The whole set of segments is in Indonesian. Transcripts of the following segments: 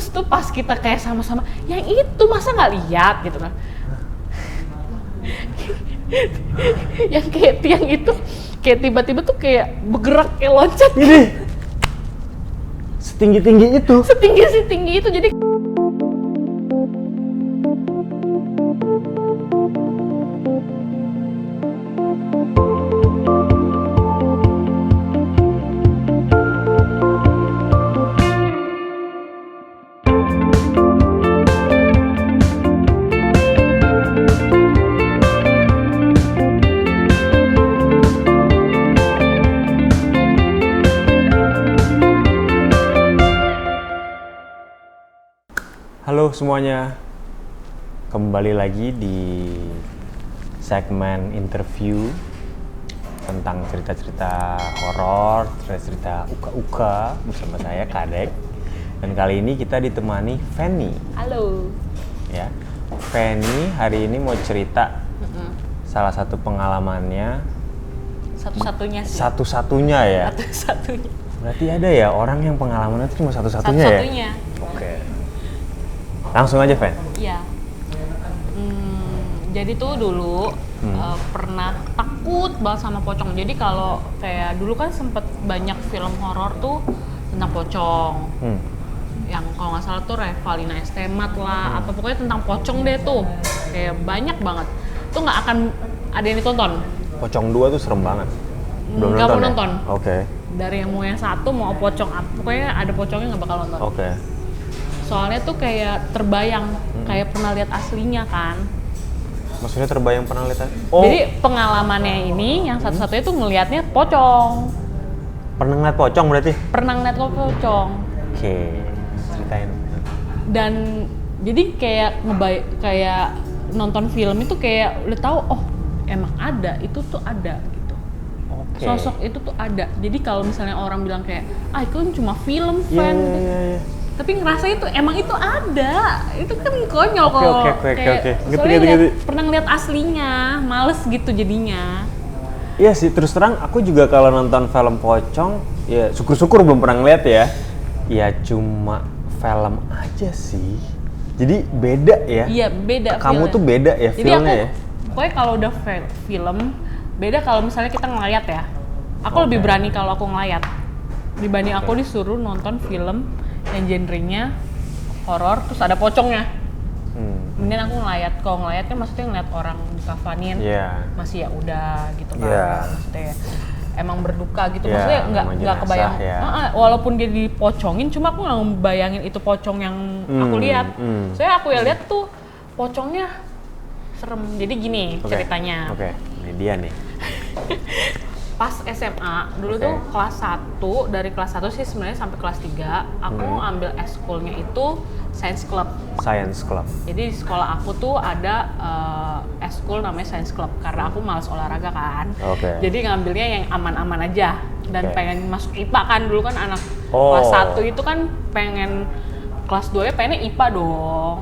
Terus tuh pas kita kayak sama-sama, yang itu masa nggak lihat gitu kan? Yang kayak tiang itu kayak tiba-tiba tuh kayak bergerak kayak loncat. Ini setinggi itu. Setinggi itu jadi. Halo semuanya, kembali lagi di segmen interview tentang cerita-cerita horor, cerita-cerita uka-uka bersama saya Kadek. Dan kali ini kita ditemani Fanny. Halo. Ya, Fanny hari ini mau cerita salah satu pengalamannya. Satu-satunya sih. Satu-satunya ya. Satu-satunya. Berarti ada ya orang yang pengalamannya itu cuma satu-satunya ya? Satu-satunya. Oke. Langsung aja, Fan. Iya. Jadi tuh dulu pernah takut banget sama pocong. Jadi kalau kayak dulu kan sempet banyak film horor tuh tentang pocong. Yang kalau nggak salah tuh Revalina S. Temat lah, apa pokoknya tentang pocong deh tuh. Kayak banyak banget. Tuh nggak akan ada yang ditonton. Pocong 2 tuh serem banget. Belum Nggak nonton mau ya? nonton. Oke. Dari yang mau yang satu mau pocong apa, pokoknya ada pocongnya nggak bakal nonton. Oke. Soalnya tuh kayak terbayang, kayak pernah lihat aslinya kan. Maksudnya terbayang pernah lihat? Oh. Jadi pengalamannya ini yang satu-satunya tuh ngelihatnya pocong. Pernah ngeliat pocong berarti? Pernah ngeliat pocong. Oke. Ceritain. Dan jadi kayak nonton film itu kayak udah tahu, oh emang ada, itu tuh ada gitu. Oke. Sosok itu tuh ada. Jadi kalau misalnya orang bilang kayak, ah itu kan cuma film, fan. Iya. Tapi ngerasa itu emang itu ada, itu kan konyol kalau Oke. soalnya Ngerti. pernah ngeliat aslinya, males gitu jadinya. Iya sih, terus terang aku juga kalau nonton film pocong, ya syukur-syukur belum pernah ngeliat ya. Ya cuma film aja sih. Jadi beda ya? Iya beda. Kamu filmnya. tuh beda ya Jadi filmnya aku, ya? pokoknya kalau udah film, beda kalau misalnya kita ngelayat ya. Aku lebih berani kalau aku ngelayat dibanding aku disuruh nonton film yang genrenya horor terus ada pocongnya. Kemudian aku ngelayat, kalau ngelayat kan maksudnya ngeliat orang dikafanin, masih ya udah gitu kan, maksudnya emang berduka gitu, maksudnya nggak kebayang. Walaupun dia dipocongin, cuma aku nggak ngebayangin itu pocong yang aku lihat. Soalnya aku ya lihat tuh pocongnya serem. Jadi gini ceritanya. Oke, ini dia nih. Pas SMA, dulu tuh kelas 1, dari kelas 1 sih sebenarnya sampai kelas 3, aku ambil eskulnya itu Science Club. Science Club. Jadi di sekolah aku tuh ada eskul namanya Science Club, karena aku malas olahraga kan. Jadi ngambilnya yang aman-aman aja, dan pengen masuk IPA kan, dulu kan anak kelas 1 itu kan pengen, kelas 2 ya pengennya IPA dong.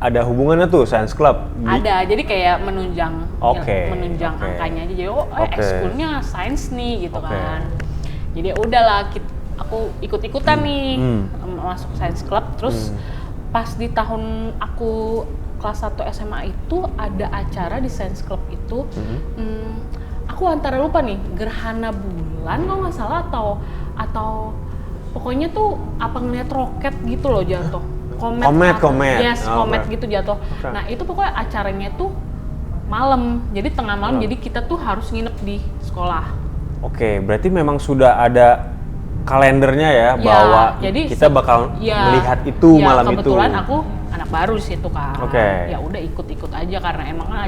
Ada hubungannya tuh Science Club? Ada, jadi kayak menunjang angkanya aja. Jadi ekskulnya sains nih gitu kan. Jadi udahlah, aku ikut-ikutan nih masuk Science Club. Terus pas di tahun aku kelas 1 SMA itu ada acara di Science Club itu. Aku antara lupa nih, gerhana bulan kalau nggak salah atau pokoknya tuh apa ngeliat roket gitu loh jatuh. Komet. Yes, komet gitu jatuh. Nah itu pokoknya acaranya tuh malam, jadi tengah malam, jadi kita tuh harus nginep di sekolah. Oke, berarti memang sudah ada kalendernya ya, bahwa jadi kita bakal melihat itu malam itu. Kebetulan aku anak baru di situ kan. Oke. Ya udah ikut aja karena emang kan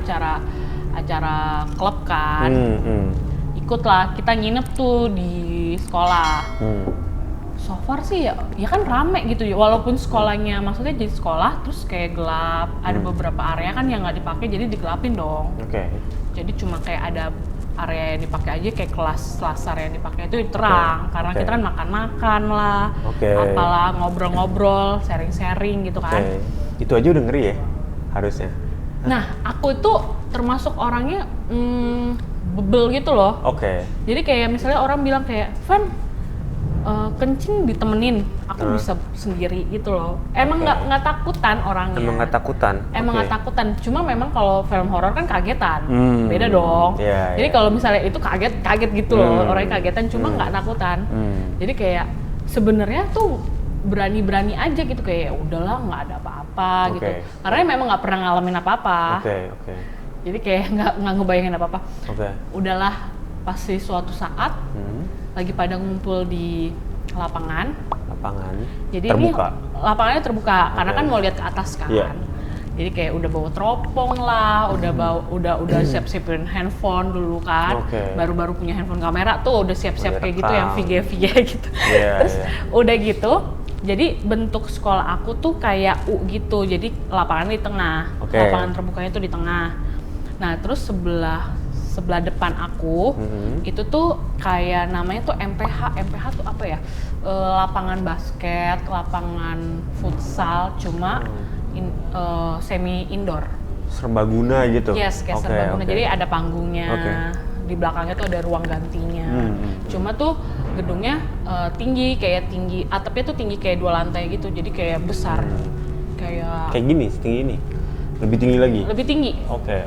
acara klub kan. Ikutlah, kita nginep tuh di sekolah. So far sih ya kan rame gitu ya, walaupun sekolahnya maksudnya jadi sekolah terus kayak gelap, ada beberapa area kan yang nggak dipakai jadi digelapin dong. Jadi cuma kayak ada area yang dipakai aja, kayak kelas lasar yang dipakai itu terang, karena kita kan makan lah, apalah ngobrol-ngobrol, sharing-sharing gitu kan. Itu aja udah ngeri ya harusnya. Nah aku itu termasuk orangnya bebel gitu loh. Jadi kayak misalnya orang bilang kayak, Van, kencing ditemenin, aku bisa sendiri gitu loh. Emang nggak takutan orangnya. Emang nggak takutan. Emang nggak takutan. Cuma memang kalau film horor kan kagetan, beda dong. Jadi kalau misalnya itu kaget gitu loh, orangnya kagetan, cuma nggak takutan. Jadi kayak sebenarnya tuh berani-berani aja gitu, kayak udahlah nggak ada apa-apa gitu. Karena memang nggak pernah ngalamin apa-apa. Jadi kayak nggak ngebayangin apa-apa. Udahlah, pas di suatu saat lagi pada ngumpul di lapangan. Jadi terbuka. ini lapangannya terbuka karena kan mau lihat ke atas kan. Jadi kayak udah bawa teropong lah, udah siap-siapin handphone dulu kan. Baru-baru punya handphone kamera tuh udah siap-siap kayak gitu yang VG gitu. Terus udah gitu. Jadi bentuk sekolah aku tuh kayak U gitu. Jadi lapangan di tengah. Lapangan terbukanya tuh di tengah. Nah, terus sebelah depan aku itu tuh kayak namanya tuh MPH. MPH tuh apa ya? Lapangan basket, lapangan futsal, cuma semi indoor. Serbaguna gitu. Yes, kayak serbaguna. Jadi ada panggungnya. Di belakangnya tuh ada ruang gantinya. Cuma tuh gedungnya tinggi, atapnya tuh tinggi kayak 2 lantai gitu. Jadi kayak besar. Kayak gini, setinggi ini. Lebih tinggi lagi? Lebih tinggi.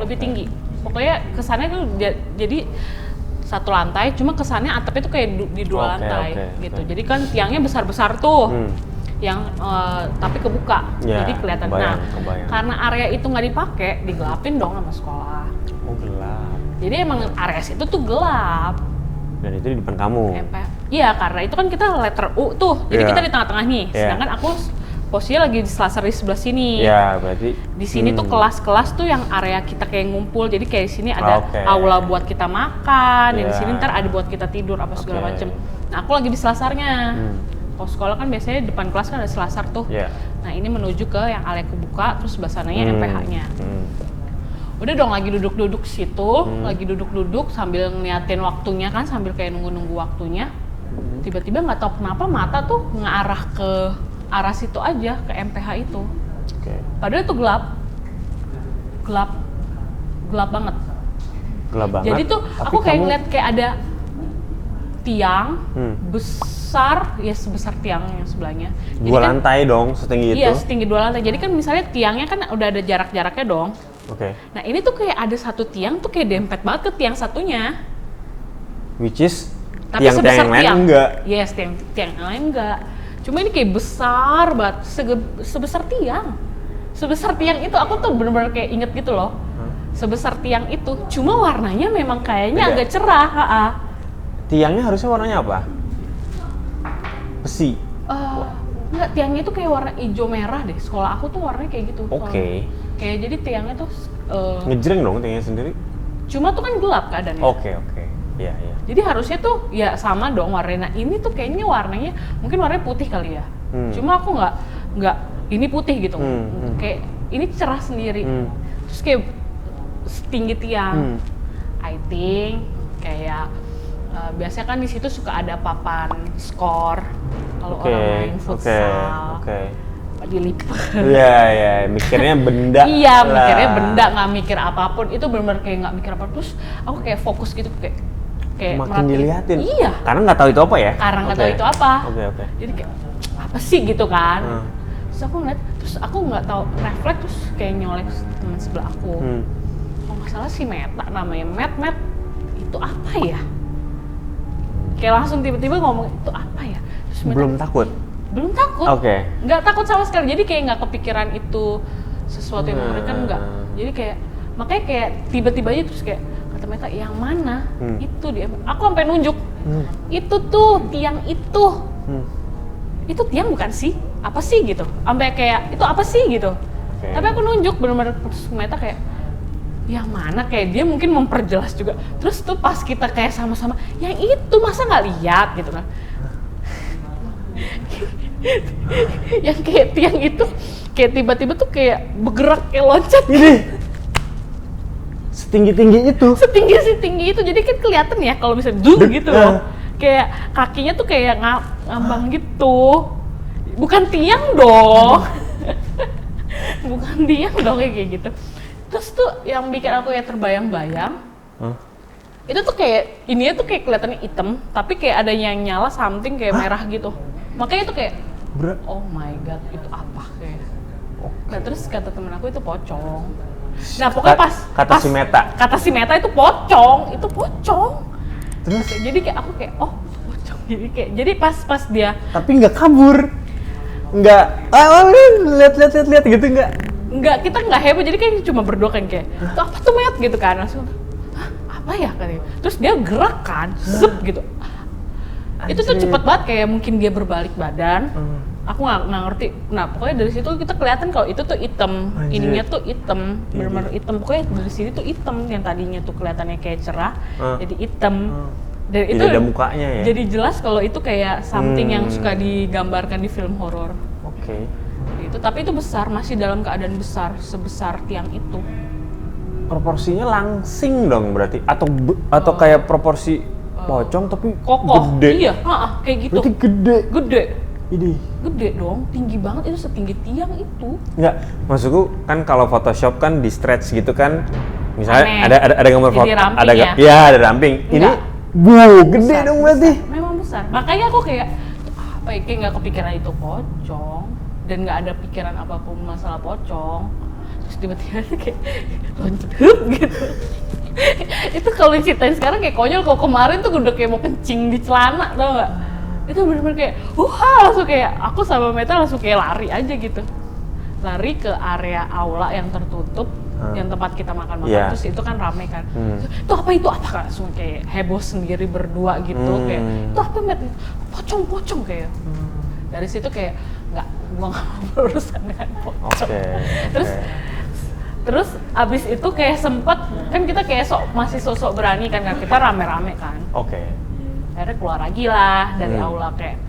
Lebih tinggi. Pokoknya kesannya tuh jadi 1 lantai, cuma kesannya atapnya tuh kayak di 2 lantai gitu. Jadi kan tiangnya besar-besar tuh, yang tapi kebuka, jadi kelihatan. Karena area itu nggak dipakai, digelapin dong sama sekolah. Gelap. Jadi emang area situ tuh gelap. Dan itu di depan kamu? Iya, karena itu kan kita letter U tuh, jadi kita di tengah-tengah nih. Sedangkan aku posisinya lagi di selasar di sebelah sini. Berarti di sini tuh kelas-kelas tuh yang area kita kayak ngumpul. Jadi kayak di sini ada aula buat kita makan, dan di sini ntar ada buat kita tidur apa segala macem. Nah, aku lagi di selasarnya. Kalau sekolah kan biasanya depan kelas kan ada selasar tuh. Nah, ini menuju ke yang area kebuka, terus sebelah sananya MPH-nya. Udah dong, lagi duduk-duduk situ, lagi duduk-duduk sambil ngeliatin waktunya kan, sambil kayak nunggu-nunggu waktunya. Tiba-tiba nggak tahu kenapa mata tuh ngarah ke arah situ aja, ke MPH itu. Padahal itu gelap banget. Jadi tuh aku kayak ngeliat kayak ada tiang besar, ya sebesar tiang yang sebelahnya. 2 lantai dong, setinggi itu? Iya, setinggi 2 lantai. Jadi kan misalnya tiangnya kan udah ada jarak-jaraknya dong. Nah, ini tuh kayak ada satu tiang tuh kayak dempet banget ke tiang satunya. Which is tiang-tiang yang lain enggak? Yes, tiang yang lain enggak. Cuma ini kayak besar banget, sebesar tiang. Sebesar tiang itu, aku tuh bener-bener kayak inget gitu loh. Sebesar tiang itu, cuma warnanya memang kayaknya agak cerah. Tiangnya harusnya warnanya apa? Besi? Enggak, tiangnya itu kayak warna hijau merah deh. Sekolah aku tuh warnanya kayak gitu. Kayak jadi tiangnya tuh ngejreng dong tiangnya sendiri? Cuma tuh kan gelap keadaannya. Iya. Jadi harusnya tuh ya sama dong warnanya. Nah, ini tuh kayaknya warnanya mungkin warnanya putih kali ya. Cuma aku nggak ini putih gitu. Kayak ini cerah sendiri. Terus kayak setinggi tiang. I think kayak biasanya kan di situ suka ada papan skor kalau orang main futsal. Dilipat. Iya, mikirnya benda. Iya, mikirnya benda, nggak mikir apapun. Itu benar-benar kayak nggak mikir apapun. Terus aku kayak fokus gitu, kayak makin diliatin. Iya. Karena nggak tahu itu apa ya? Karena nggak tahu itu apa. Jadi kayak apa sih gitu kan? Terus aku ngeliat, terus aku nggak tahu refleks, terus kayak nyolek teman sebelah aku. Kalau nggak salah si Meta namanya, Met itu apa ya? Kayak langsung tiba-tiba ngomong itu apa ya? Terus belum takut. Belum takut, nggak takut sama sekali. Jadi kayak nggak kepikiran itu sesuatu yang mengerikan, nggak. Jadi kayak makanya kayak tiba-tiba aja terus kayak kata Meta yang mana itu dia. Aku sampai nunjuk itu tuh tiang itu. Itu tiang bukan sih? Apa sih gitu? Sampai kayak itu apa sih gitu. Tapi aku nunjuk benar-benar, terus Meta kayak yang mana, kayak dia mungkin memperjelas juga. Terus tuh pas kita kayak sama-sama yang itu masa nggak lihat gitu kan. Yang kayak tiang itu kayak tiba-tiba tuh kayak bergerak kayak loncat ini setinggi itu, jadi kan kelihatan ya kalau misalnya gitu loh, kayak kakinya tuh kayak ngambang gitu, bukan tiang dong. Kayak gitu. Terus tuh yang bikin aku ya terbayang-bayang, Itu tuh kayak, ininya tuh kayak kelihatannya hitam, tapi kayak ada yang nyala something kayak merah gitu. Makanya itu kayak, oh my god, itu apa kayak. Nah terus kata temen aku itu pocong. Nah pokoknya kata si Meta itu pocong. Terus jadi kayak aku kayak, oh pocong. Jadi pas dia. Tapi nggak kabur. Nggak, lihat gitu nggak? Nggak, kita nggak heboh, jadi kayak cuma berdua kan kayak, itu apa tuh Met gitu kan, langsung, hah apa ya katanya, terus dia gerak kan, zep gitu. Itu tuh cepet banget, kayak mungkin dia berbalik badan, aku nggak ngerti. Nah pokoknya dari situ kita kelihatan kalau itu tuh hitam, ininya tuh hitam, benar-benar hitam. Pokoknya dari sini tuh hitam, yang tadinya tuh kelihatannya kayak cerah, jadi hitam. Dan itu ada mukanya ya. Jadi jelas kalau itu kayak something yang suka digambarkan di film horor. Oke. Gitu, tapi itu besar, masih dalam keadaan besar, sebesar tiang itu. Proporsinya langsing dong berarti, atau kayak proporsi pocong tapi kokoh. Gede. Iya, kayak gitu. Berarti gede. Ini. Gede dong, tinggi banget, itu setinggi tiang itu. Enggak, maksudku kan kalau Photoshop kan di stretch gitu kan, misalnya ada gambar foto, ada ramping. Ini gede besar, dong berarti. Besar. Memang besar. Makanya aku kayak apa ya, kayak nggak kepikiran itu pocong dan nggak ada pikiran apapun masalah pocong. Terus tiba-tiba kayak loncat gitu. Itu kalau diceritain sekarang kayak konyol. Kalau kemarin tuh udah kayak mau kencing di celana, tau nggak? Itu bener-bener kayak, langsung kayak aku sama Meta langsung kayak lari aja gitu. Lari ke area aula yang tertutup, yang tempat kita makan-makan, terus itu kan rame kan. Itu apa kan? Langsung kayak heboh sendiri berdua gitu, kayak itu apa Met? Pocong kayak. Dari situ kayak gua nggak mau berurusan dengan pocong. Terus abis itu kayak sempet kan kita kayak masih sosok berani kan, kita rame-rame kan. Akhirnya keluar lagi lah dari aula kayak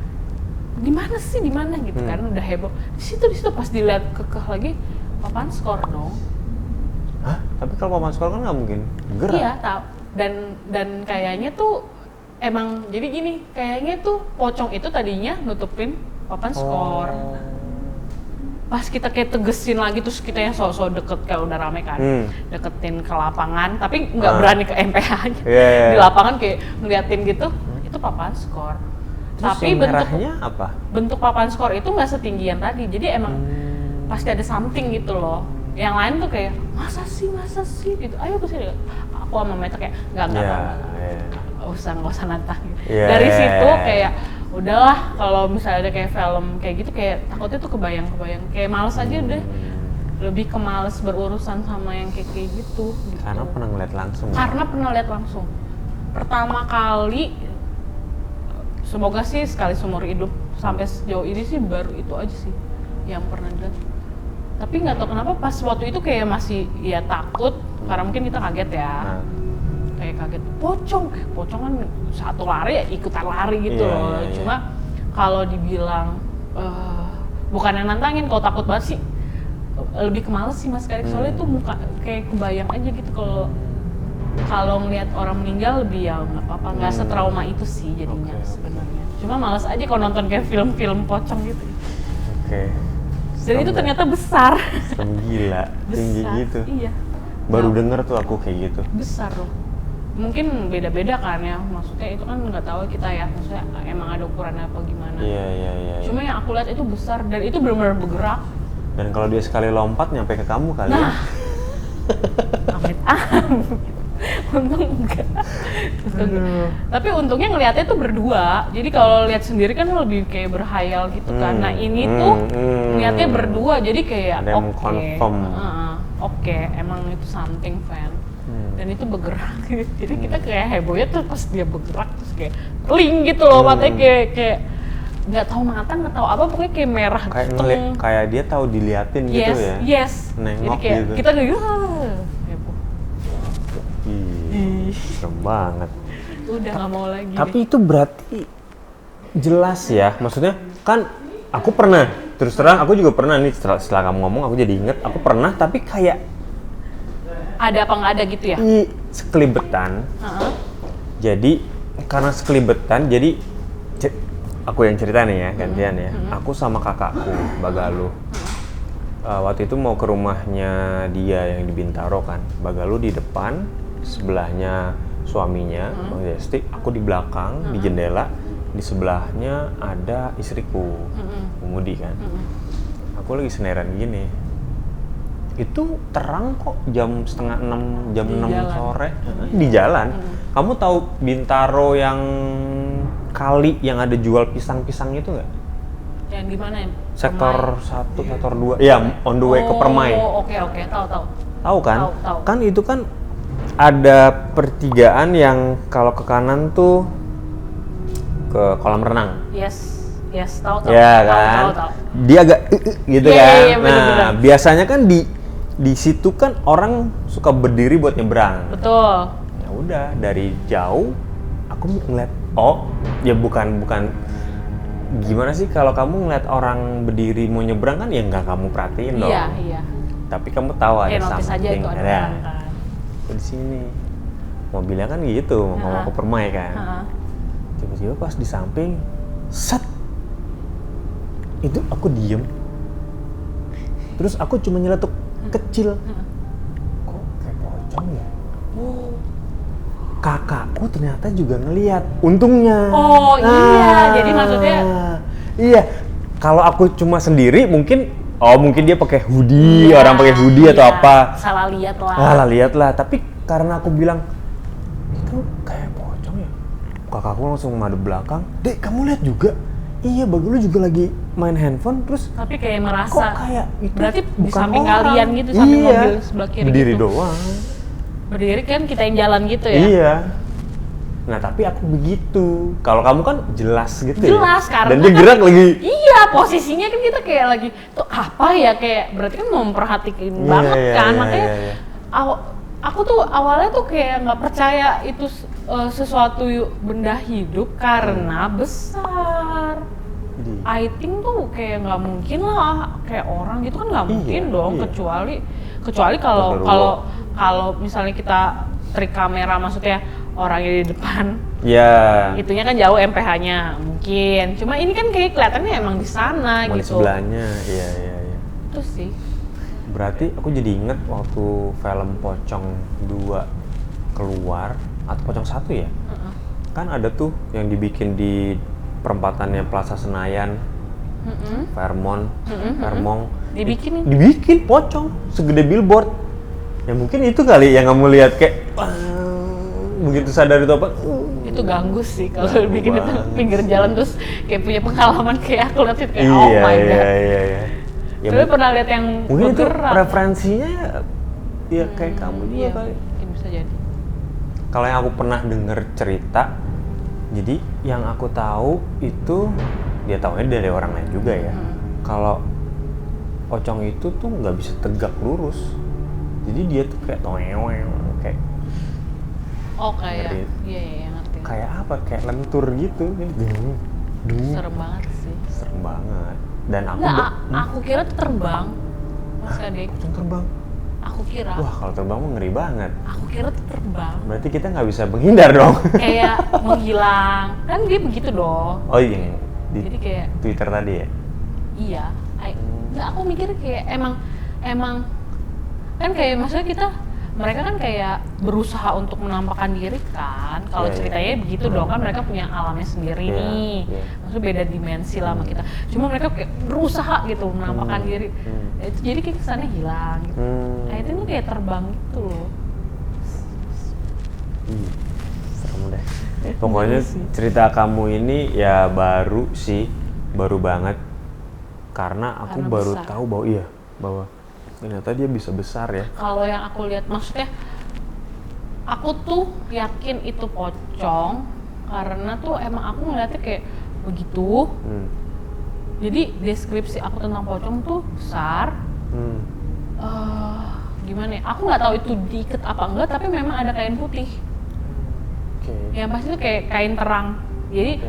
di mana gitu kan, udah heboh. Di situ pas dilihat kekeh lagi papan skor dong. Hah? Tapi kalau papan skor kan nggak mungkin gerak. Iya, tahu. Dan kayaknya tuh emang jadi gini, kayaknya tuh pocong itu tadinya nutupin papan skor. Pas kita kayak tegesin lagi, terus kita yang sok-sok deket, kayak udah rame kan, deketin ke lapangan, tapi nggak berani ke MPH-nya. Di lapangan kayak ngeliatin gitu, itu papan skor. Terus tapi bentuk papan skor itu nggak setinggi yang tadi, jadi emang pasti ada something gitu loh. Yang lain tuh kayak masa sih gitu, ayo kesini. Aku sama Meta kayak nggak usah nantang gitu. Dari situ kayak udahlah, kalau misalnya ada kayak film kayak gitu kayak takutnya tuh kebayang kayak males aja udah, lebih ke males berurusan sama yang kayak gitu. Karena pernah ngeliat langsung. Karena pernah lihat langsung. Pertama kali, semoga sih sekali seumur hidup, sampai sejauh ini sih baru itu aja sih yang pernah lihat. Tapi nggak tahu kenapa pas waktu itu kayak masih ya takut, karena mungkin kita kaget ya. Kayak kaget, pocong kan satu lari ya ikutan lari gitu loh. Cuma kalau dibilang bukan yang nantangin, kalau takut banget sih lebih ke males sih Mas Karik, soalnya itu muka kayak kebayang aja gitu. Kalau ngelihat orang meninggal lebih ya nggak apa-apa, nggak setrauma itu sih jadinya sebenarnya. Cuma males aja kalau nonton kayak film-film pocong gitu. Dan itu ternyata besar. Gila, tinggi gitu. Iya. Baru denger tuh aku kayak gitu. Besar loh. Mungkin beda-beda kan ya, maksudnya itu kan nggak tahu kita ya, maksudnya emang ada ukurannya apa gimana. Iya. Cuma yang aku lihat itu besar dan itu benar-benar bergerak. Dan kalau dia sekali lompat nyampe ke kamu kali ya? Amit. Untung enggak. Tapi untungnya ngelihatnya tuh berdua. Jadi kalau lihat sendiri kan lebih kayak berhayal gitu kan. Nah ini tuh ngelihatnya berdua, jadi kayak oke, emang itu something fan. Dan itu bergerak. Jadi kita kayak hebohnya tuh pas dia bergerak terus kayak link gitu loh, matanya kayak nggak tahu mata, nggak tahu apa, pokoknya kayak merah. Kayak dia tahu diliatin gitu ya. Yes. Nengok jadi kayak gitu. Kita kayak heboh. Serem banget. Udah nggak mau lagi. Tapi itu berarti jelas ya, maksudnya kan aku pernah, terus terang aku juga pernah nih, setelah kamu ngomong aku jadi inget, aku pernah tapi kayak ada apa nggak ada gitu ya? Sekelibetan. Jadi karena sekelibetan, jadi aku yang cerita nih ya, gantian ya. Aku sama kakakku, Mbak Galuh. Waktu itu mau ke rumahnya dia yang di Bintaro kan. Mbak Galuh di depan, sebelahnya suaminya, Bang Jesti, aku di belakang, di jendela, di sebelahnya ada istriku, Mudi kan. Aku lagi senderan gini. Itu terang kok jam 5:30, jam 6 sore di jalan. Kamu tahu Bintaro yang kali yang ada jual pisang-pisang itu nggak? Yang di mana ya? Sektor 1, sektor 2. Ya, on the way ke Permai. Oh, oke, tahu. Tahu kan? Tahu. Kan itu kan ada pertigaan yang kalau ke kanan tuh ke kolam renang. Yes, tahu. Ya kan? Tahu. Dia agak gitu kan. Iya, bener. Biasanya kan di situ kan orang suka berdiri buat nyebrang. Betul. Ya udah, dari jauh aku ngeliat, ya bukan gimana sih kalau kamu ngeliat orang berdiri mau nyebrang kan ya nggak kamu perhatiin dong. Iya. Tapi kamu tahu ada notice aja something. itu ada orang kan. Aku di sini. Mobilnya kan gitu, mau ke Permai kan. Tiba-tiba pas di samping, set. Itu aku diem. Terus aku cuma nyeletuk kecil. Kok kayak pocong ya? Kakakku ternyata juga ngelihat. Untungnya. Oh iya, jadi maksudnya. Iya. Kalau aku cuma sendiri mungkin dia pakai hoodie, orang pakai hoodie atau apa. Salah lihat lah. Tapi karena aku bilang itu kayak pocong ya. Kakakku langsung madep belakang. Dek, kamu lihat juga? Iya, Bagus lu juga lagi main handphone terus. Tapi kayak merasa. Kok kayak itu? Berarti di bukan samping orang. kalian gitu, samping iya. mobil sebelah kiri Berdiri gitu. doang. Berdiri kan kita yang jalan gitu ya? Iya. Nah, tapi aku begitu. Kalau kamu kan jelas gitu jelas, ya. Karena Dan dia gerak lagi. Iya, posisinya kan kita kayak lagi tuh apa ya, kayak berarti kan mau memperhatikan banget kan. Makanya aku tuh awalnya tuh kayak nggak percaya itu sesuatu benda hidup karena besar. I think tuh kayak nggak mungkin lah, kayak orang gitu kan nggak mungkin dong, kecuali kalau misalnya kita trik kamera, maksudnya orangnya di depan, itunya kan jauh MPH-nya mungkin. Cuma ini kan kayak kelihatannya emang di sana gitu. Di sebelahnya, iya. Itu sih. Berarti aku jadi inget waktu film Pocong 2 keluar, atau Pocong 1 ya? Kan ada tuh yang dibikin di perempatannya Plaza Senayan, Fairmont, dibikin pocong segede billboard. Ya mungkin itu kali yang kamu lihat kayak begitu sadar itu apa? Itu ganggu sih kalau bikin itu pinggir jalan terus kayak punya pengalaman kayak aku lihat itu kayak oh my god. Iya. Ya, tapi pernah lihat yang mungkin bergerak. Itu referensinya ya kayak kamu juga kali. Mungkin bisa jadi. Kalau yang aku pernah denger cerita, jadi yang aku tahu itu dia taunya dari orang lain juga ya. Kalau pocong itu tuh nggak bisa tegak lurus, jadi dia tuh kayak kayak. Oh kayak, iya ngerti. Kayak apa? Kayak lentur gitu. Serem banget sih. Serem banget. Dan aku aku kira tuh terbang, Mas Kadek. Pocong terbang. Aku kira. Wah, kalau terbang mah ngeri banget. Aku kira tuh terbang. Berarti kita nggak bisa menghindar dong. Kayak menghilang, kan dia begitu dong. Oh iya. Jadi kayak Twitter tadi ya? Iya. Nggak, aku mikir kayak emang kan kayak maksudnya mereka kan kayak berusaha untuk menampakkan diri kan. Kalau ceritanya begitu dong, kan mereka punya alamnya sendiri nih. Maksudnya beda dimensi lah sama kita. Cuma mereka kayak berusaha gitu menampakkan diri. Itu jadi kayak kesannya hilang gitu. Akhirnya tuh kayak terbang gitu loh. Serem deh. Pokoknya cerita kamu ini ya baru banget. Karena aku baru tahu bahwa ternyata dia bisa besar ya. Kalau yang aku lihat, maksudnya aku tuh yakin itu pocong karena tuh emang aku ngeliatnya kayak begitu. Jadi deskripsi aku tentang pocong tuh besar. Gimana ya? Aku nggak tahu itu diikat apa enggak, tapi memang ada kain putih. Yang pasti tuh kayak kain terang. Jadi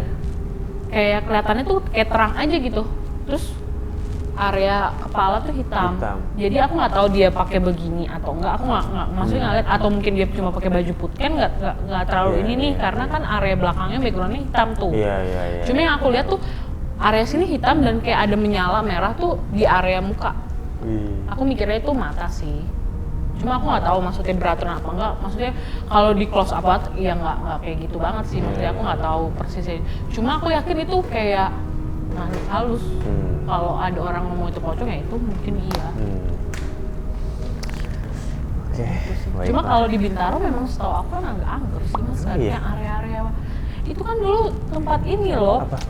kayak kelihatannya tuh kayak terang aja gitu. Terus area kepala tuh hitam. Jadi aku nggak tahu dia pakai begini atau enggak. Aku nggak maksudnya nggak lihat, atau mungkin dia cuma pakai baju putih, kan nggak terlalu ini nih karena kan area belakangnya backgroundnya hitam tuh. Cuma yang aku lihat tuh area sini hitam dan kayak ada menyala merah tuh di area muka. Aku mikirnya itu mata sih. Cuma aku nggak tahu maksudnya beraturan apa enggak. Maksudnya kalau di close up ya nggak kayak gitu banget sih. Maksudnya aku nggak tahu persisnya. Cuma aku yakin itu kayak halus. Kalau ada orang ngomong itu pocong ya itu mungkin iya. Oke. Cuma kalau di Bintaro memang setahu aku kan agak angker sih mas. Yang area-area itu kan dulu tempat ini loh. Apa?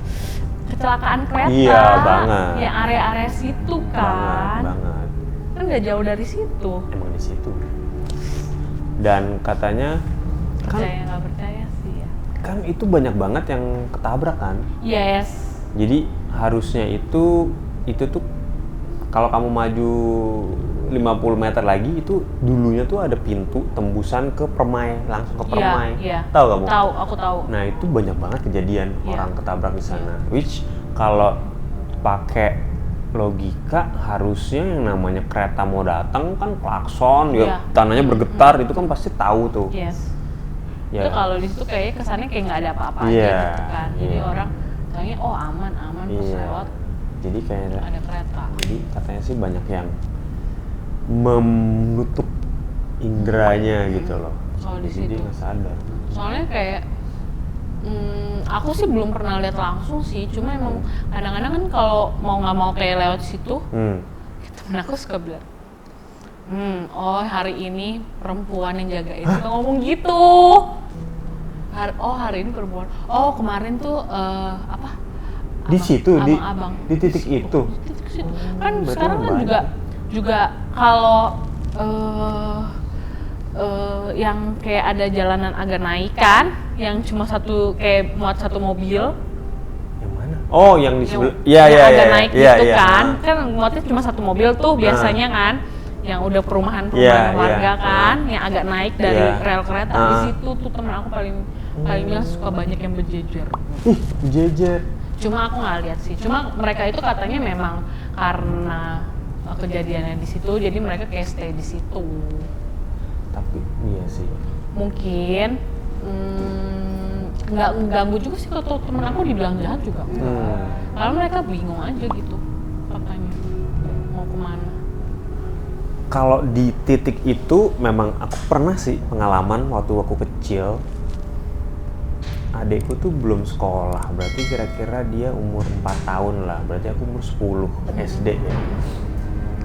Kecelakaan kereta. Iya banget. Yang area-area situ kan. Banget. Kan nggak jauh dari situ. Emang di situ. Dan katanya Percaya nggak percaya sih ya. Kan itu banyak banget yang ketabrak kan. Yes. Jadi harusnya itu tuh kalau kamu maju 50 meter lagi itu dulunya tuh ada pintu tembusan ke Permai, langsung ke Permai. Iya. Tahu kamu? Tahu, aku tahu. Nah, itu banyak banget kejadian orang ketabrak di sana. Which kalau pakai logika harusnya yang namanya kereta mau datang kan klakson, tanahnya bergetar, itu kan pasti tahu tuh. Yes. Ya. Itu kalau di situ kayaknya kesannya kayak nggak ada apa-apa aja gitu kan. Jadi orang kayaknya aman pas lewat. Jadi kayak ada kereta. Jadi katanya sih banyak yang menutup indranya gitu loh. Kalau di Jadi situ nggak sadar. Soalnya kayak aku sih belum pernah lihat langsung sih. Cuma emang kadang-kadang kan kalau mau nggak mau kayak lewat situ, temen aku suka bilang, hari ini perempuan yang jaga itu ngomong gitu. Hari ini perempuan. Kemarin tuh Di situ, abang-abang. di titik itu. Di titik situ. Kan Berarti sekarang kan banyak. juga kalau yang kayak ada jalanan agak naik kan, yang cuma kayak muat satu mobil. Yang mana? Oh, yang di sebelah. Iya. Agak naik gitu kan. Kan muatnya cuma satu mobil tuh biasanya kan. Yang udah perumahan warga kan, yang agak naik dari rel kereta. Di situ tuh temen aku paling bilang suka banyak yang berjejer. Berjejer. Cuma aku nggak lihat sih. Cuma mereka itu katanya memang karena kejadiannya di situ, jadi mereka kayak stay di situ. Tapi iya sih. Mungkin nggak ganggu juga sih kalau temen aku dibilang jahat juga. Karena mereka bingung aja gitu katanya mau kemana. Kalau di titik itu memang aku pernah sih pengalaman waktu aku kecil. Adekku tuh belum sekolah, berarti kira-kira dia umur 4 tahun lah, berarti aku umur 10 SD ya.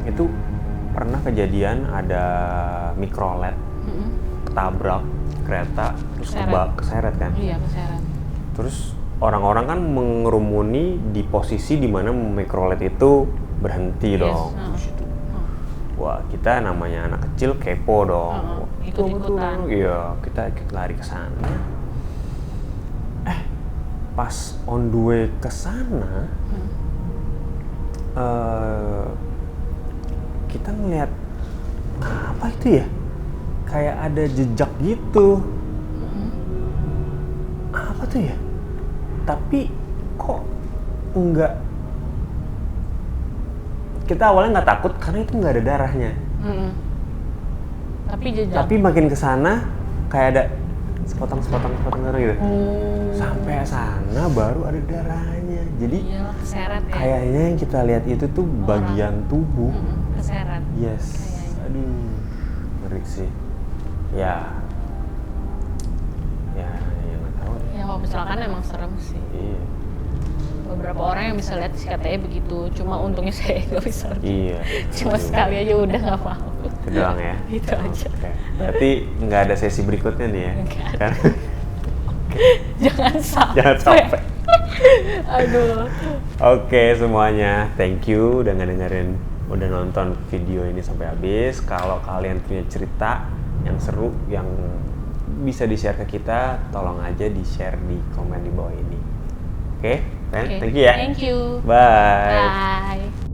Itu pernah kejadian ada mikrolet ketabrak kereta terus keseret kan? Iya, keseret. Terus orang-orang kan mengerumuni di posisi di mana mikrolet itu berhenti dong. Wah, kita namanya anak kecil kepo dong. Ikut-ikutan. Iya, kita ikut lari ke sana. Pas on the way ke sana, kita ngeliat apa itu ya? Kayak ada jejak gitu. Apa tuh ya? Tapi kok enggak? Kita awalnya nggak takut karena itu nggak ada darahnya. Tapi jejak. Tapi makin ke sana kayak ada sepotong darah gitu. Sampai sana baru ada darahnya. Jadi keseret ya. Kayaknya yang kita lihat itu tuh bagian tubuh. Keseret. Yes. Kayaknya. Aduh, ngeri sih. Ya nggak tahu. Ya kalau kecelakaan emang serem sih. Iya. Beberapa orang yang bisa lihat sih katanya begitu. Cuma untungnya saya nggak bisa. Iya. Cuma sekali aja udah nggak mau. Itu doang ya. Itu aja. Okay. Berarti nggak ada sesi berikutnya nih ya? Enggak. Jangan sampai. Aduh. Oke semuanya, thank you udah udah nonton video ini sampai habis. Kalau kalian punya cerita yang seru yang bisa di-share ke kita, tolong aja di-share di komen di bawah ini. Oke, thank you ya. Thank you. Bye. Bye.